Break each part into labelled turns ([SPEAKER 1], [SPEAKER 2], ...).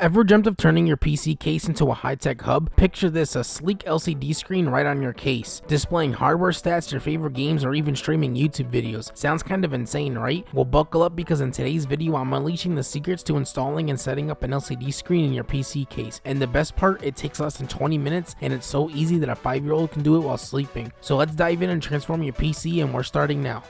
[SPEAKER 1] Ever dreamt of turning your PC case into a high-tech hub? Picture this, a sleek LCD screen right on your case, displaying hardware stats, your favorite games, or even streaming YouTube videos. Sounds kind of insane, right? Well, buckle up because in today's video, I'm unleashing the secrets to installing and setting up an LCD screen in your PC case. And the best part, it takes less than 20 minutes and it's so easy that a 5-year-old can do it while sleeping. So let's dive in and transform your PC, and we're starting now.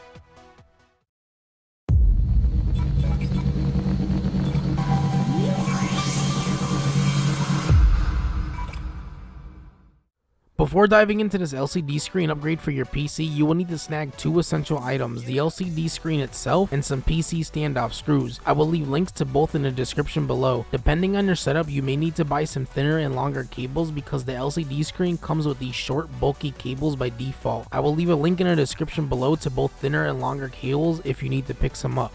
[SPEAKER 1] Before diving into this LCD screen upgrade for your PC, you will need to snag two essential items, the LCD screen itself and some PC standoff screws. I will leave links to both in the description below. Depending on your setup, you may need to buy some thinner and longer cables because the LCD screen comes with these short, bulky cables by default. I will leave a link in the description below to both thinner and longer cables if you need to pick some up.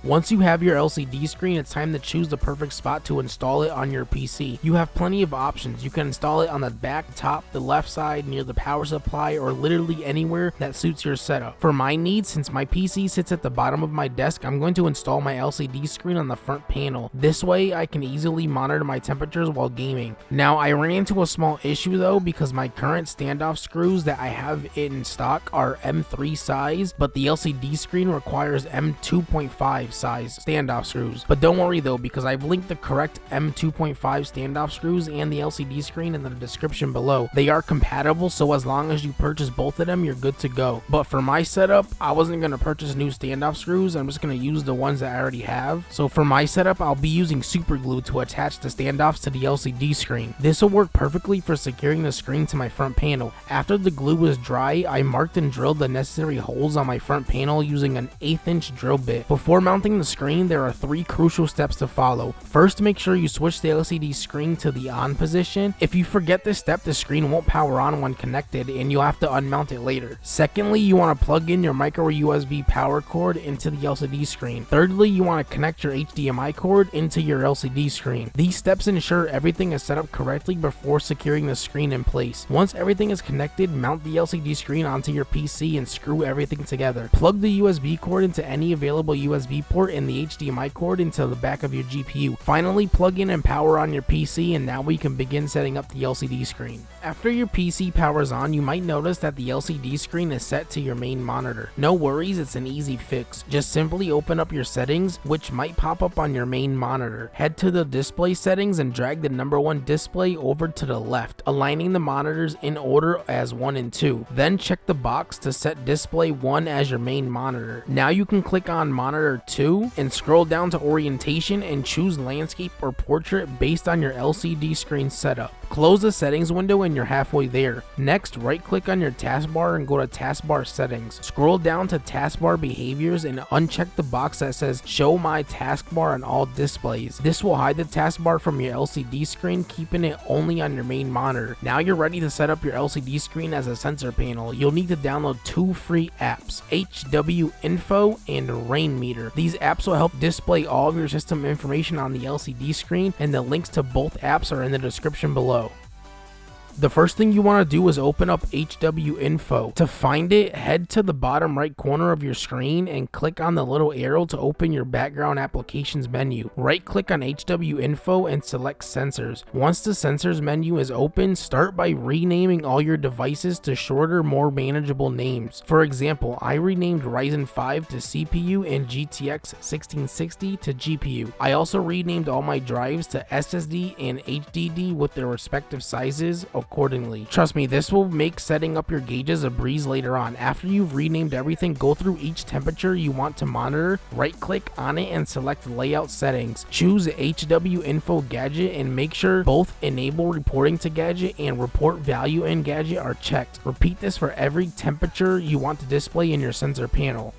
[SPEAKER 1] Once you have your LCD screen, it's time to choose the perfect spot to install it on your PC. You have plenty of options. You can install it on the back, top, the left side, near the power supply, or literally anywhere that suits your setup. For my needs, since my PC sits at the bottom of my desk, I'm going to install my LCD screen on the front panel. This way, I can easily monitor my temperatures while gaming. Now, I ran into a small issue though because my current standoff screws that I have in stock are M3 size, but the LCD screen requires M2.5 size standoff screws. But don't worry though, because I've linked the correct M2.5 standoff screws and the LCD screen in the description below. They are compatible, so as long as you purchase both of them, you're good to go. But for my setup, I wasn't going to purchase new standoff screws. I'm just going to use the ones that I already have. So for my setup, I'll be using super glue to attach the standoffs to the LCD screen. This will work perfectly for securing the screen to my front panel. After the glue was dry, I marked and drilled the necessary holes on my front panel using an 1/8 inch drill bit. Before mounting the screen, there are 3 crucial steps to follow. First, make sure you switch the LCD screen to the on position. If you forget this step, the screen won't power on when connected and you'll have to unmount it later. Secondly, you want to plug in your micro USB power cord into the LCD screen. Thirdly, you want to connect your HDMI cord into your LCD screen. These steps ensure everything is set up correctly before securing the screen in place. Once everything is connected, mount the LCD screen onto your PC and screw everything together. Plug the USB cord into any available USB port and the HDMI cord into the back of your GPU. Finally, plug in and power on your PC, and now we can begin setting up the LCD screen. After your PC powers on, you might notice that the LCD screen is set to your main monitor. No worries, it's an easy fix. Just simply open up your settings, which might pop up on your main monitor. Head to the display settings and drag the number 1 display over to the left, aligning the monitors in order as 1 and 2. Then check the box to set display 1 as your main monitor. Now you can click on monitor 2 and scroll down to orientation and choose landscape or portrait based on your LCD screen setup. Close the settings window and you're halfway there. Next, right click on your taskbar and go to taskbar settings. Scroll down to taskbar behaviors and uncheck the box that says show my taskbar on all displays. This will hide the taskbar from your LCD screen, keeping it only on your main monitor. Now you're ready to set up your LCD screen as a sensor panel. You'll need to download 2 free apps, HW Info and Rainmeter. These apps will help display all of your system information on the LCD screen, and the links to both apps are in the description below. The first thing you want to do is open up HW Info. To find it, head to the bottom right corner of your screen and click on the little arrow to open your background applications menu. Right click on HW Info and select sensors. Once the sensors menu is open, start by renaming all your devices to shorter, more manageable names. For example, I renamed Ryzen 5 to CPU and GTX 1660 to GPU. I also renamed all my drives to SSD and HDD with their respective sizes accordingly. Trust me, this will make setting up your gauges a breeze later on. After you've renamed everything, go through each temperature you want to monitor, right click on it and select layout settings. Choose HW Info gadget and make sure both enable reporting to gadget and report value in gadget are checked. Repeat this for every temperature you want to display in your sensor panel.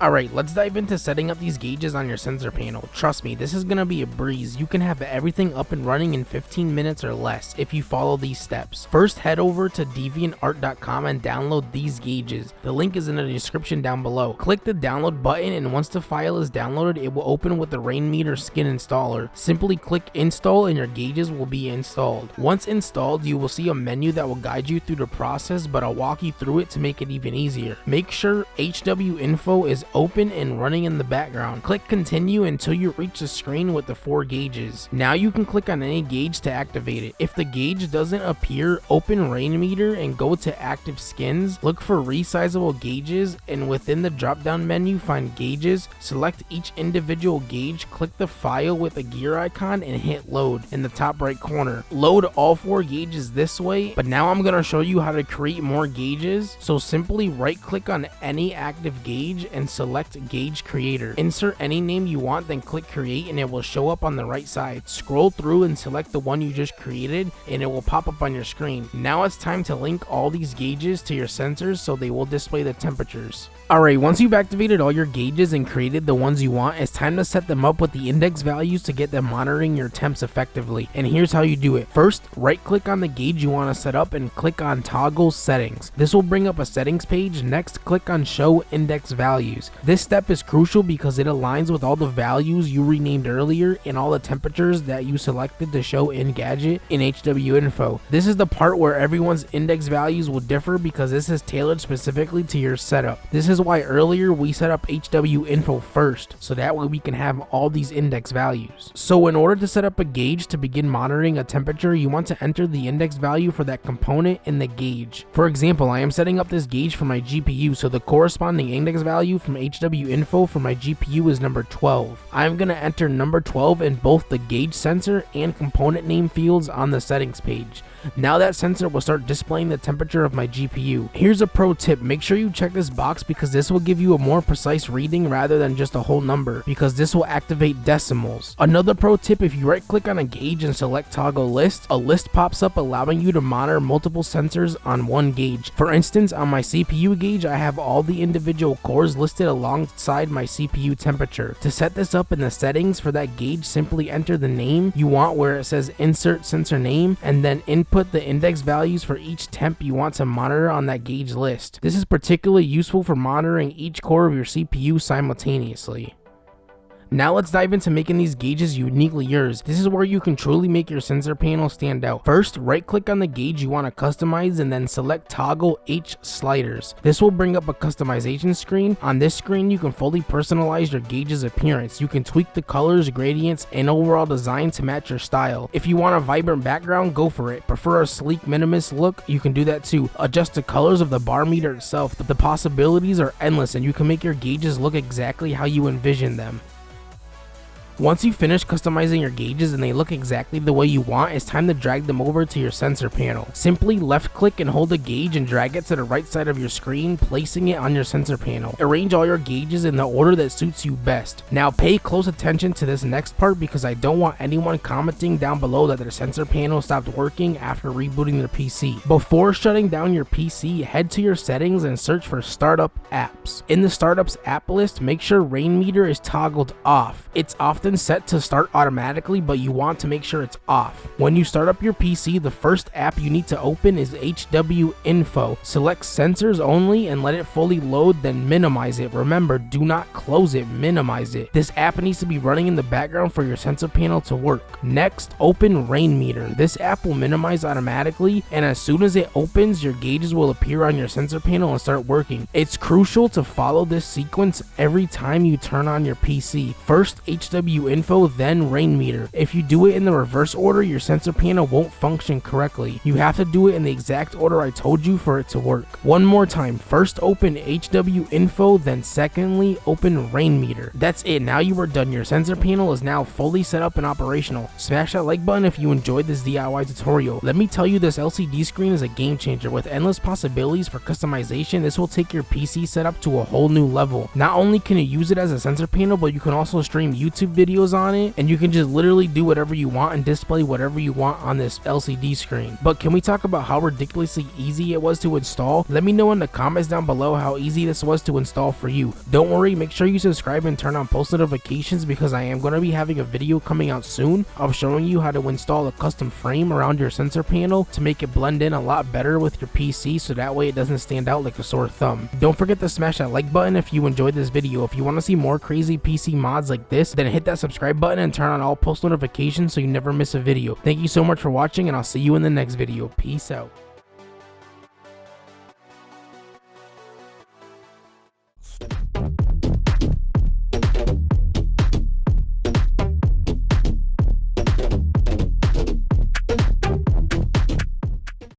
[SPEAKER 1] Alright, let's dive into setting up these gauges on your sensor panel. Trust me, this is going to be a breeze. You can have everything up and running in 15 minutes or less if you follow these steps. First, head over to deviantart.com and download these gauges. The link is in the description down below. Click the download button, and once the file is downloaded, it will open with the Rainmeter skin installer. Simply click install and your gauges will be installed. Once installed, you will see a menu that will guide you through the process, but I'll walk you through it to make it even easier. Make sure HW Info is open and running in the background. Click continue until you reach the screen with the 4 gauges. Now you can click on any gauge to activate it. If the gauge doesn't appear, open Rainmeter and go to active skins. Look for resizable gauges, and within the drop down menu find gauges. Select each individual gauge, click the file with the gear icon and hit load in the top right corner. Load all 4 gauges this way, but now I'm going to show you how to create more gauges. So simply right click on any active gauge and select gauge creator. Insert any name you want, then click create and it will show up on the right side. Scroll through and select the one you just created and it will pop up on your screen. Now it's time to link all these gauges to your sensors so they will display the temperatures. Alright, once you've activated all your gauges and created the ones you want, it's time to set them up with the index values to get them monitoring your temps effectively. And here's how you do it. First, right click on the gauge you want to set up and click on toggle settings. This will bring up a settings page. Next, click on show index values. This step is crucial because it aligns with all the values you renamed earlier and all the temperatures that you selected to show in Gadget in HW Info. This is the part where everyone's index values will differ because this is tailored specifically to your setup. This is why earlier we set up HW Info first, so that way we can have all these index values. So in order to set up a gauge to begin monitoring a temperature, you want to enter the index value for that component in the gauge. For example, I am setting up this gauge for my GPU, so the corresponding index value from HW Info for my GPU is number 12. I am going to enter number 12 in both the gauge sensor and component name fields on the settings page. Now that sensor will start displaying the temperature of my GPU. Here's a pro tip, make sure you check this box because this will give you a more precise reading rather than just a whole number, because this will activate decimals. Another pro tip, if you right click on a gauge and select toggle list, a list pops up allowing you to monitor multiple sensors on one gauge. For instance, on my CPU gauge, I have all the individual cores listed alongside my CPU temperature. To set this up in the settings for that gauge, simply enter the name you want where it says insert sensor name and then input the index values for each temp you want to monitor on that gauge list. This is particularly useful for monitoring each core of your CPU simultaneously. Now let's dive into making these gauges uniquely yours. This is where you can truly make your sensor panel stand out. First, right click on the gauge you want to customize and then select toggle H sliders. This will bring up a customization screen. On this screen, you can fully personalize your gauge's appearance. You can tweak the colors, gradients, and overall design to match your style. If you want a vibrant background, go for it. Prefer a sleek minimalist look, you can do that too. Adjust the colors of the bar meter itself. The possibilities are endless and you can make your gauges look exactly how you envision them. Once you finish customizing your gauges and they look exactly the way you want, it's time to drag them over to your sensor panel. Simply left click and hold a gauge and drag it to the right side of your screen, placing it on your sensor panel. Arrange all your gauges in the order that suits you best. Now pay close attention to this next part because I don't want anyone commenting down below that their sensor panel stopped working after rebooting their PC. Before shutting down your PC, head to your settings and search for startup apps. In the startups app list, make sure Rainmeter is toggled off. It's often set to start automatically, but you want to make sure it's off. When you start up your PC, the first app you need to open is HW Info. Select sensors only and let it fully load, then minimize it. Remember, do not close it, minimize it. This app needs to be running in the background for your sensor panel to work. Next, open Rainmeter. This app will minimize automatically, and as soon as it opens, your gauges will appear on your sensor panel and start working. It's crucial to follow this sequence every time you turn on your PC. First HW Info, then Rainmeter. If you do it in the reverse order, your sensor panel won't function correctly. You have to do it in the exact order I told you for it to work. One more time, first open HW Info, then secondly open Rainmeter. That's it, now you are done. Your sensor panel is now fully set up and operational. Smash that like button if you enjoyed this DIY tutorial. Let me tell you, this LCD screen is a game changer. With endless possibilities for customization, this will take your PC setup to a whole new level. Not only can you use it as a sensor panel, but you can also stream YouTube videos on it, and you can just literally do whatever you want and display whatever you want on this LCD screen. But can we talk about how ridiculously easy it was to install? Let me know in the comments down below how easy this was to install for you. Don't worry, make sure you subscribe and turn on post notifications because I am going to be having a video coming out soon of showing you how to install a custom frame around your sensor panel to make it blend in a lot better with your PC, so that way it doesn't stand out like a sore thumb. Don't forget to smash that like button if you enjoyed this video. If you want to see more crazy PC mods like this, then hit that subscribe button and turn on all post notifications so you never miss a video. Thank you so much for watching, and I'll see you in the next video. Peace out.